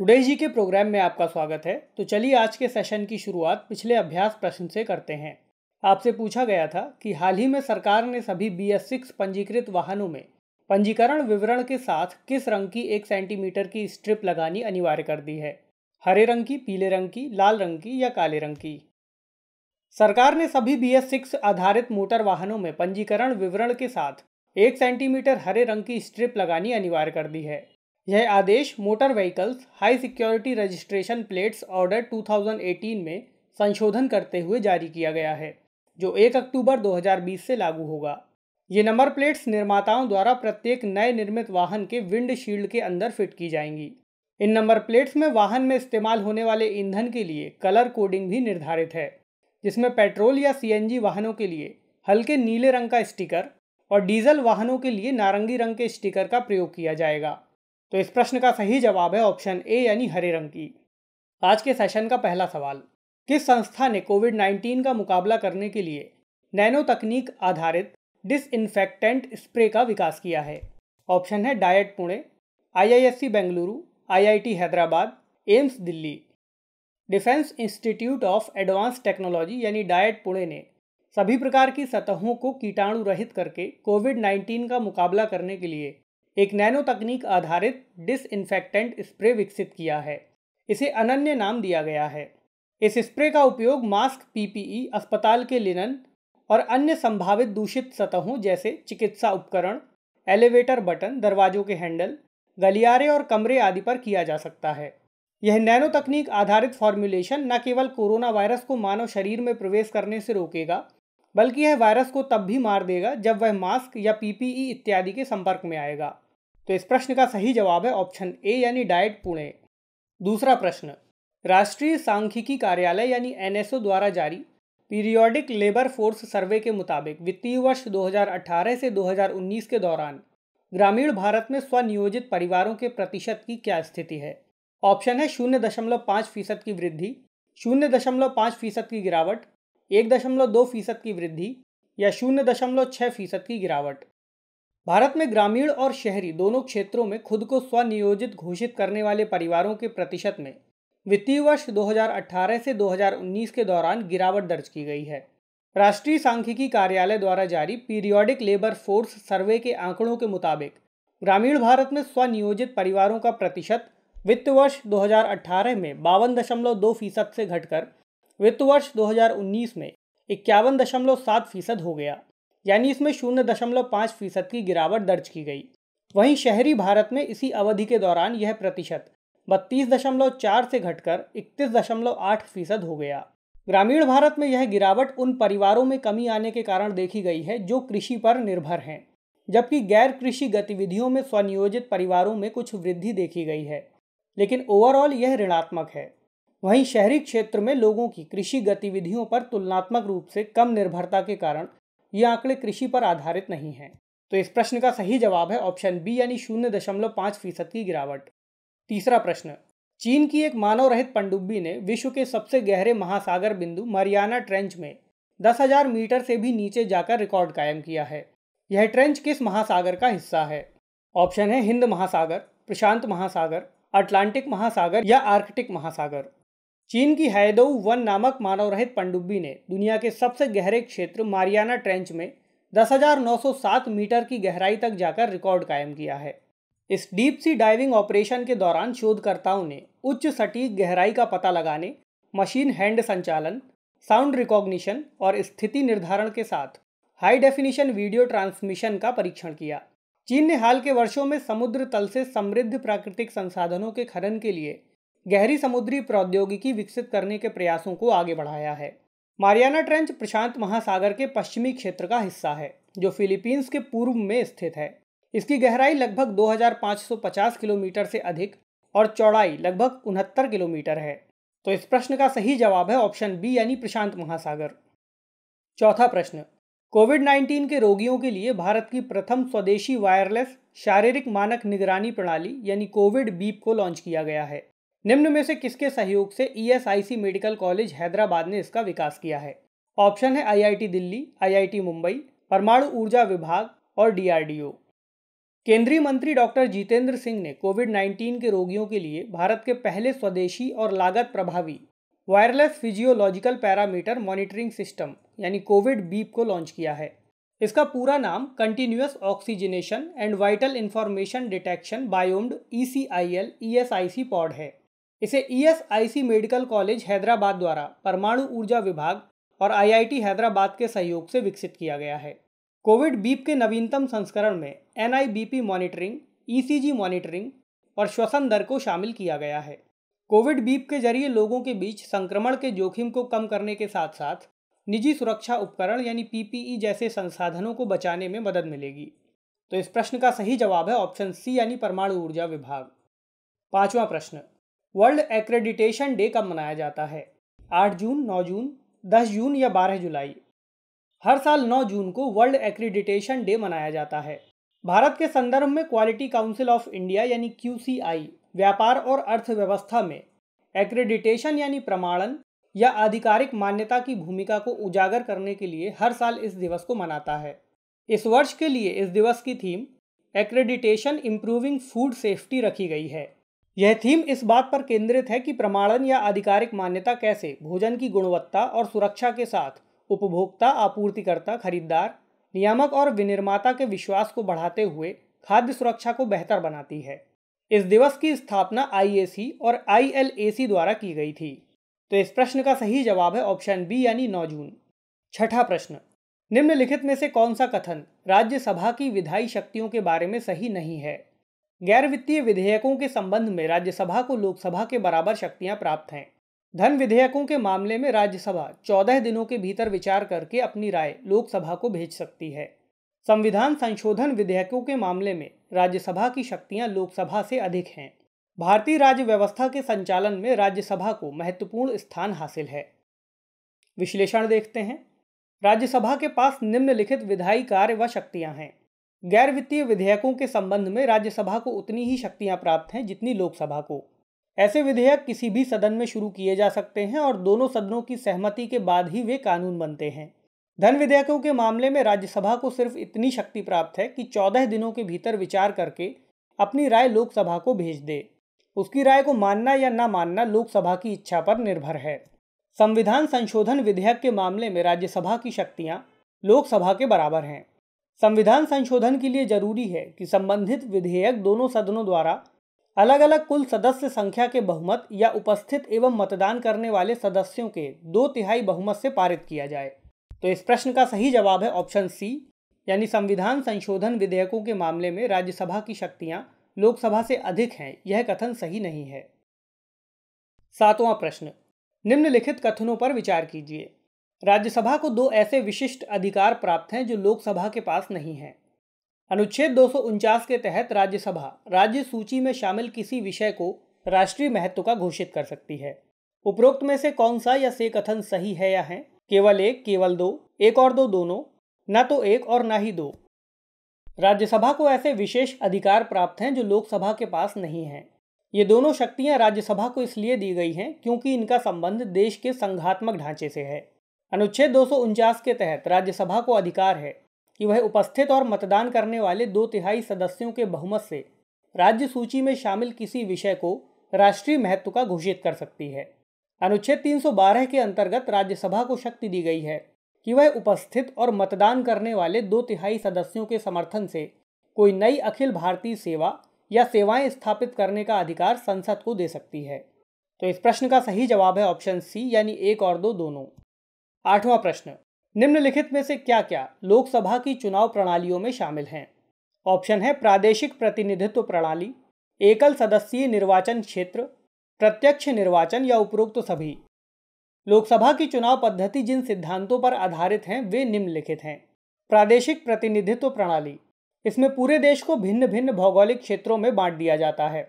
Today जी के programme में आपका स्वागत है। तो चलिए आज के सेशन की शुरुआत पिछले अभ्यास प्रश्न से करते हैं। आपसे पूछा गया था कि हाल ही में सरकार ने सभी BS6 पंजीकृत वाहनों में पंजीकरण विवरण के साथ किस रंग की 1 सेंटीमीटर की स्ट्रिप लगानी अनिवार्य कर दी है? हरे रंग की, पीले रंग की, लाल रंग की या काले रंग की? सरकार ने सभी BS6 आधारित मोटर वाहनों में पंजीकरण विवरण के साथ 1 सेंटीमीटर हरे रंग की स्ट्रिप लगानी अनिवार्य कर दी है। यह आदेश motor vehicles high security registration plates order 2018 में संशोधन करते हुए जारी किया गया है, जो 1 अक्टूबर 2020 से लागू होगा। ये नंबर प्लेट्स निर्माताओं द्वारा प्रत्येक नए निर्मित वाहन के विंड शील्ड के अंदर फिट की जाएंगी। इन नंबर प्लेट्स में वाहन में इस्तेमाल होने वाले ईंधन के लिए कलर कोडिंग भी निर्धारित है, जिसमें पेट्रोल या CNG वाहनों के लिए हल्के नीले रंग का स्टिकर और डीजल वाहनों के लिए नारंगी रंग के स्टिकर का प्रयोग किया जाएगा। तो इस प्रश्न का सही जवाब है ऑप्शन ए यानी हरे रंग की। आज के सेशन का पहला सवाल, किस संस्था ने कोविड-19 का मुकाबला करने के लिए नैनो तकनीक आधारित डिसइंफेक्टेंट स्प्रे का विकास किया है? ऑप्शन है diet Pune, IISc Bengaluru, IIT Hyderabad, AIIMS Delhi. Defence institute of advance technology यानी डाइट पुणे ने सभी प्रकार की सतहों को कीटाणु रहित करके कोविड-19 का मुकाबला करने के लिए एक नैनो तकनीक आधारित डिसइंफेक्टेंट स्प्रे विकसित किया है। इसे अनन्य नाम दिया गया है। इस स्प्रे का उपयोग मास्क, PPE, अस्पताल के लिनन और अन्य संभावित दूषित सतहों जैसे चिकित्सा उपकरण, एलिवेटर बटन, दरवाजों के हैंडल, गलियारे और कमरे आदि पर किया जा सकता है। यह नैनो तकनीक आधारित फॉर्मुलेशन न केवल कोरोना वायरस को मानव शरीर में प्रवेश करने से रोकेगा, बल्कि यह वायरस को तब भी मार देगा जब वह मास्क या PPE इत्यादि के संपर्क में आएगा। तो इस प्रश्न का सही जवाब है ऑप्शन ए यानी डाइट पुणे। दूसरा प्रश्न, राष्ट्रीय सांख्यिकी कार्यालय यानी NSO द्वारा जारी पीरियोडिक लेबर फोर्स सर्वे के मुताबिक वित्तीय वर्ष 2018 से 2019 के दौरान ग्रामीण भारत में स्वनियोजित परिवारों के प्रतिशत की क्या स्थिति है? ऑप्शन है 0.5% की वृद्धि, 0.5% की गिरावट, 1.2% की वृद्धि या 0.6% की गिरावट। भारत में ग्रामीण और शहरी दोनों क्षेत्रों में खुद को स्वनियोजित घोषित करने वाले परिवारों के प्रतिशत में वित्तीय वर्ष 2018 से 2019 के दौरान गिरावट दर्ज की गई है। राष्ट्रीय सांख्यिकी कार्यालय द्वारा जारी पीरियोडिक लेबर फोर्स सर्वे के आंकड़ों के मुताबिक ग्रामीण भारत में स्वनियोजित परिवारों का प्रतिशत वित्त वर्ष 2018 में 52.2% से घटकर वित्त वर्ष 2019 में 51.7% हो गया, यानी इसमें 0.5% की गिरावट दर्ज की गई। वहीं शहरी भारत में इसी अवधि के दौरान यह प्रतिशत 32.4 से घटकर 31.8% हो गया। ग्रामीण भारत में यह गिरावट उन परिवारों में कमी आने के कारण देखी गई है जो कृषि पर निर्भर हैं, जबकि गैर कृषि गतिविधियों में स्वनियोजित परिवारों में कुछ वृद्धि देखी गई है, लेकिन ओवरऑल यह ऋणात्मक है। वहीं शहरी क्षेत्र में लोगों की कृषि गतिविधियों पर तुलनात्मक रूप से कम निर्भरता के कारण ये आंकड़े कृषि पर आधारित नहीं हैं। तो इस प्रश्न का सही जवाब है ऑप्शन बी यानी 0.5% की गिरावट। तीसरा प्रश्न, चीन की एक मानव रहित पनडुब्बी ने विश्व के सबसे गहरे महासागर बिंदु मारियाना ट्रेंच में 10,000 मीटर से भी नीचे जाकर रिकॉर्ड कायम किया है। यह ट्रेंच किस महासागर का हिस्सा है? ऑप्शन है हिंद महासागर, प्रशांत महासागर, अटलांटिक महासागर या आर्कटिक महासागर। चीन की हैदोउ 1 नामक मानव रहित पनडुब्बी ने दुनिया के सबसे गहरे क्षेत्र मारियाना ट्रेंच में 10,907 मीटर की गहराई तक जाकर रिकॉर्ड कायम किया है। इस डीप सी डाइविंग ऑपरेशन के दौरान शोधकर्ताओं ने उच्च सटीक गहराई का पता लगाने, मशीन हैंड संचालन, साउंड रिकॉग्निशन और स्थिति निर्धारण के साथ हाई डेफिनिशन वीडियो ट्रांसमिशन का परीक्षण किया। चीन ने हाल के वर्षों में समुद्र तल से समृद्ध प्राकृतिक संसाधनों के खनन के लिए गहरी समुद्री प्रौद्योगिकी विकसित करने के प्रयासों को आगे बढ़ाया है। मारियाना ट्रेंच प्रशांत महासागर के पश्चिमी क्षेत्र का हिस्सा है, जो फिलीपींस के पूर्व में स्थित है। इसकी गहराई लगभग 2,550 किलोमीटर से अधिक और चौड़ाई लगभग 69 किलोमीटर है। तो इस प्रश्न का सही जवाब है ऑप्शन बी यानी प्रशांत महासागर। चौथा प्रश्न, कोविड-19 के रोगियों के लिए भारत की प्रथम स्वदेशी वायरलेस शारीरिक मानक निगरानी प्रणाली यानी कोविड बीप को लॉन्च किया गया है। निम्न में से किसके सहयोग से ESIC मेडिकल कॉलेज हैदराबाद ने इसका विकास किया है? ऑप्शन है IIT दिल्ली, IIT मुंबई, परमाणु ऊर्जा विभाग और DRDO। केंद्रीय मंत्री डॉक्टर जितेंद्र सिंह ने कोविड-19 के रोगियों के लिए भारत के पहले स्वदेशी और लागत प्रभावी wireless physiological parameter monitoring system यानी कोविड बीप को लॉन्च किया है। इसका पूरा नाम continuous oxygenation and vital information detection biomed ECIL ESIC pod है। इसे ESIC मेडिकल कॉलेज हैदराबाद द्वारा परमाणु ऊर्जा विभाग और IIT हैदराबाद के सहयोग से विकसित किया गया है। कोविड बीप के नवीनतम संस्करण में NIBP मॉनिटरिंग, ECG मॉनिटरिंग और श्वसन दर को शामिल किया गया है। कोविड बीप के जरिए लोगों के बीच संक्रमण के जोखिम को कम करने के साथ साथ निजी सुरक्षा उपकरण यानी PPE जैसे संसाधनों को बचाने में मदद मिलेगी। तो इस प्रश्न का सही जवाब है ऑप्शन सी यानी परमाणु ऊर्जा विभाग। पांचवा प्रश्न, वर्ल्ड एक्रेडिटेशन डे कब मनाया जाता है? 8 जून, 9 जून, 10 जून या 12 जुलाई? हर साल 9 जून को वर्ल्ड एक्रीडिटेशन डे मनाया जाता है। भारत के संदर्भ में क्वालिटी काउंसिल ऑफ इंडिया यानी QCI व्यापार और अर्थव्यवस्था में एक्रेडिटेशन यानी प्रमाणन या आधिकारिक मान्यता की भूमिका को उजागर करने के लिए हर साल इस दिवस को मनाता है। इस वर्ष के लिए इस दिवस की theme accreditation improving food safety रखी गई है। यह थीम इस बात पर केंद्रित है कि प्रमाणन या आधिकारिक मान्यता कैसे भोजन की गुणवत्ता और सुरक्षा के साथ उपभोक्ता, आपूर्तिकर्ता, खरीदार, नियामक और विनिर्माता के विश्वास को बढ़ाते हुए खाद्य सुरक्षा को बेहतर बनाती है। इस दिवस की स्थापना IAC और ILAC द्वारा की गई थी। तो इस प्रश्न का सही जवाब है ऑप्शन बी यानी 9 जून। छठा प्रश्न, निम्नलिखित में से कौन सा कथन राज्यसभा की विधायी शक्तियों के बारे में सही नहीं है? गैर वित्तीय विधेयकों के संबंध में राज्यसभा को लोकसभा के बराबर शक्तियां प्राप्त हैं। धन विधेयकों के मामले में राज्यसभा 14 दिनों के भीतर विचार करके अपनी राय लोकसभा को भेज सकती है। संविधान संशोधन विधेयकों के मामले में राज्यसभा की शक्तियां लोकसभा से अधिक हैं। भारतीय राज्य व्यवस्था के संचालन में राज्यसभा को महत्वपूर्ण स्थान हासिल है। विश्लेषण देखते हैं। राज्यसभा के पास निम्नलिखित विधायी कार्य व शक्तियां हैं। गैर वित्तीय विधेयकों के संबंध में राज्यसभा को उतनी ही शक्तियां प्राप्त हैं जितनी लोकसभा को। ऐसे विधेयक किसी भी सदन में शुरू किए जा सकते हैं और दोनों सदनों की सहमति के बाद ही वे कानून बनते हैं। धन विधेयकों के मामले में राज्यसभा को सिर्फ इतनी शक्ति प्राप्त है कि 14 दिनों के भीतर विचार करके अपनी राय लोकसभा को भेज दे। उसकी राय को मानना या ना मानना लोकसभा की इच्छा पर निर्भर है। संविधान संशोधन विधेयक के मामले में राज्यसभा की शक्तियां लोकसभा के बराबर हैं। संविधान संशोधन के लिए जरूरी है कि संबंधित विधेयक दोनों सदनों द्वारा अलग अलग कुल सदस्य संख्या के बहुमत या उपस्थित एवं मतदान करने वाले सदस्यों के 2/3 बहुमत से पारित किया जाए। तो इस प्रश्न का सही जवाब है ऑप्शन सी यानी संविधान संशोधन विधेयकों के मामले में राज्यसभा की शक्तियां लोकसभा से अधिक हैं, यह कथन सही नहीं है। सातवां प्रश्न, निम्नलिखित कथनों पर विचार कीजिए। राज्यसभा को 2 ऐसे विशिष्ट अधिकार प्राप्त हैं जो लोकसभा के पास नहीं हैं। अनुच्छेद 249 के तहत राज्यसभा राज्य सूची में शामिल किसी विषय को राष्ट्रीय महत्व का घोषित कर सकती है। उपरोक्त में से कौन सा या से कथन सही है या है? केवल एक, केवल दो, एक और दो, दोनों, न तो एक और न ही दो। राज्यसभा को ऐसे विशेष अधिकार प्राप्त हैं जो लोकसभा के पास नहीं हैं। ये दोनों शक्तियां राज्यसभा को इसलिए दी गई हैं क्योंकि इनका संबंध देश के संघात्मक ढांचे से है। अनुच्छेद 249 के तहत राज्यसभा को अधिकार है कि वह उपस्थित और मतदान करने वाले 2/3 सदस्यों के बहुमत से राज्य सूची में शामिल किसी विषय को राष्ट्रीय महत्व का घोषित कर सकती है। अनुच्छेद 312 के अंतर्गत राज्यसभा को शक्ति दी गई है कि वह उपस्थित और मतदान करने वाले 2/3 सदस्यों के समर्थन से कोई नई अखिल भारतीय सेवा या सेवाएं स्थापित करने का अधिकार संसद को दे सकती है। तो इस प्रश्न का सही जवाब है ऑप्शन सी यानी 1 और 2 दोनों। आठवां प्रश्न, निम्नलिखित में से क्या क्या लोकसभा की चुनाव प्रणालियों में शामिल हैं? ऑप्शन है प्रादेशिक प्रतिनिधित्व प्रणाली, एकल सदस्यीय निर्वाचन क्षेत्र, प्रत्यक्ष निर्वाचन या उपरोक्त सभी। लोकसभा की चुनाव पद्धति जिन सिद्धांतों पर आधारित हैं वे निम्नलिखित हैं। प्रादेशिक प्रतिनिधित्व प्रणाली, इसमें पूरे देश को भिन्न भिन्न भौगोलिक क्षेत्रों में बांट दिया जाता है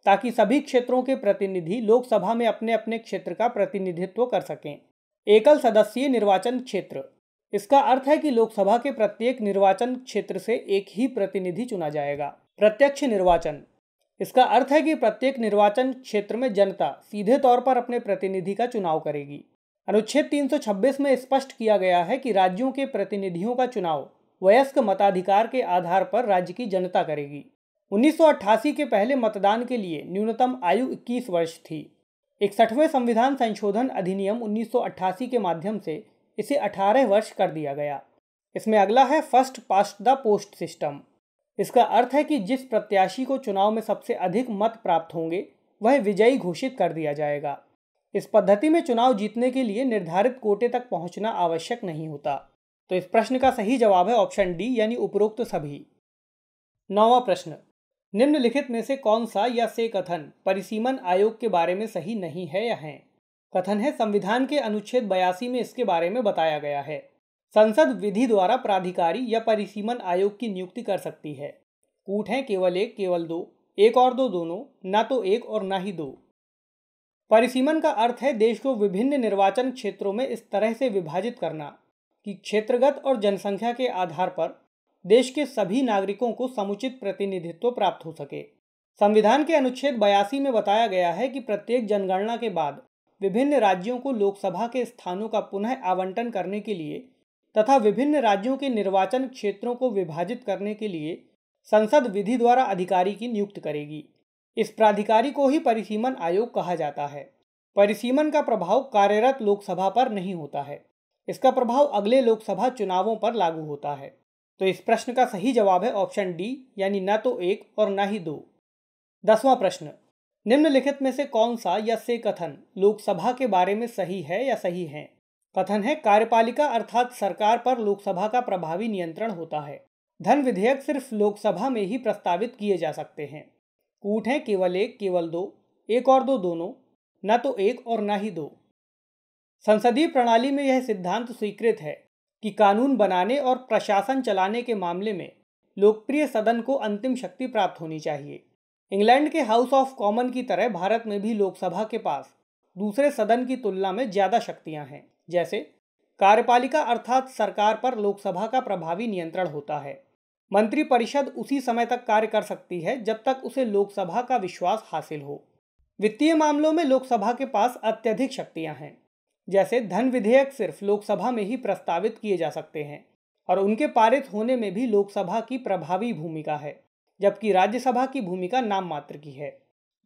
ताकि सभी क्षेत्रों के प्रतिनिधि लोकसभा में अपने अपने क्षेत्र का प्रतिनिधित्व कर सकें। एकल सदस्यीय निर्वाचन क्षेत्र, इसका अर्थ है कि लोकसभा के प्रत्येक निर्वाचन क्षेत्र से एक ही प्रतिनिधि चुना जाएगा। प्रत्यक्ष निर्वाचन, इसका अर्थ है कि प्रत्येक निर्वाचन क्षेत्र में जनता सीधे तौर पर अपने प्रतिनिधि का चुनाव करेगी। अनुच्छेद 326 में स्पष्ट किया गया है कि राज्यों के प्रतिनिधियों का चुनाव वयस्क मताधिकार के आधार पर राज्य की जनता करेगी। 1988 के पहले मतदान के लिए न्यूनतम आयु 21 वर्ष थी। 61वें संविधान संशोधन अधिनियम 1988 के माध्यम से इसे 18 वर्ष कर दिया गया। इसमें अगला है first past the post system. इसका अर्थ है कि जिस प्रत्याशी को चुनाव में सबसे अधिक मत प्राप्त होंगे वह विजयी घोषित कर दिया जाएगा। इस पद्धति में चुनाव जीतने के लिए निर्धारित कोटे तक पहुंचना आवश्यक नहीं होता। तो इस प्रश्न का सही जवाब है ऑप्शन डी यानी उपरोक्त सभी। 9वां प्रश्न, निम्नलिखित में से कौन सा या से कथन परिसीमन आयोग के बारे में सही नहीं है या है? कथन है संविधान के अनुच्छेद 82 में इसके बारे में बताया गया है। संसद विधि द्वारा प्राधिकारी या परिसीमन आयोग की नियुक्ति कर सकती है। कूट है केवल एक, केवल दो, एक और दो, दोनों, ना तो एक और ना ही दो। परिसीमन का अर्थ है देश को विभिन्न निर्वाचन क्षेत्रों में इस तरह से विभाजित करना कि क्षेत्रगत और जनसंख्या के आधार पर देश के सभी नागरिकों को समुचित प्रतिनिधित्व प्राप्त हो सके। संविधान के अनुच्छेद 82 में बताया गया है कि प्रत्येक जनगणना के बाद विभिन्न राज्यों को लोकसभा के स्थानों का पुनः आवंटन करने के लिए तथा विभिन्न राज्यों के निर्वाचन क्षेत्रों को विभाजित करने के लिए संसद विधि द्वारा अधिकारी की नियुक्ति करेगी। इस प्राधिकारी को ही परिसीमन आयोग कहा जाता है। परिसीमन का प्रभाव कार्यरत लोकसभा पर नहीं होता है, इसका प्रभाव अगले लोकसभा चुनावों पर लागू होता है। तो इस प्रश्न का सही जवाब है ऑप्शन डी यानी न तो एक और न ही दो। 10वां प्रश्न, निम्नलिखित में से कौन सा या से कथन लोकसभा के बारे में सही है या सही है? कथन है कार्यपालिका अर्थात सरकार पर लोकसभा का प्रभावी नियंत्रण होता है। धन विधेयक सिर्फ लोकसभा में ही प्रस्तावित किए जा सकते हैं। कूट है केवल एक, केवल दो, एक और दो, दोनों, न तो एक और न ही दो। संसदीय प्रणाली में यह सिद्धांत स्वीकृत है कि कानून बनाने और प्रशासन चलाने के मामले में लोकप्रिय सदन को अंतिम शक्ति प्राप्त होनी चाहिए। इंग्लैंड के हाउस ऑफ कॉमन की तरह भारत में भी लोकसभा के पास दूसरे सदन की तुलना में ज़्यादा शक्तियां हैं। जैसे कार्यपालिका अर्थात सरकार पर लोकसभा का प्रभावी नियंत्रण होता है। मंत्रिपरिषद उसी समय तक कार्य कर सकती है जब तक उसे लोकसभा का विश्वास हासिल हो। वित्तीय मामलों में लोकसभा के पास अत्यधिक शक्तियां हैं। जैसे धन विधेयक सिर्फ लोकसभा में ही प्रस्तावित किए जा सकते हैं और उनके पारित होने में भी लोकसभा की प्रभावी भूमिका है, जबकि राज्यसभा की भूमिका नाम मात्र की है।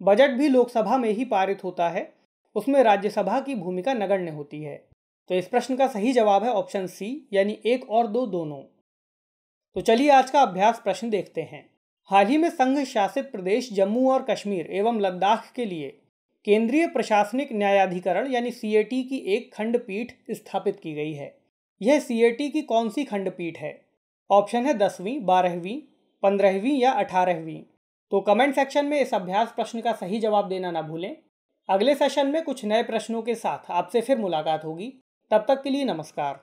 बजट भी लोकसभा में ही पारित होता है, उसमें राज्यसभा की भूमिका नगण्य होती है। तो इस प्रश्न का सही जवाब है ऑप्शन सी यानी एक और दो, दोनों। तो चलिए आज का अभ्यास प्रश्न देखते हैं। हाल ही में संघ शासित प्रदेश जम्मू और कश्मीर एवं लद्दाख के लिए केंद्रीय प्रशासनिक न्यायाधिकरण यानी सीएटी की एक खंडपीठ स्थापित की गई है। यह सीएटी की कौन सी खंडपीठ है? ऑप्शन है 10वीं, 12वीं, 15वीं या 18वीं। तो कमेंट सेक्शन में इस अभ्यास प्रश्न का सही जवाब देना ना भूलें। अगले सेशन में कुछ नए प्रश्नों के साथ आपसे फिर मुलाकात होगी। तब तक के लिए नमस्कार।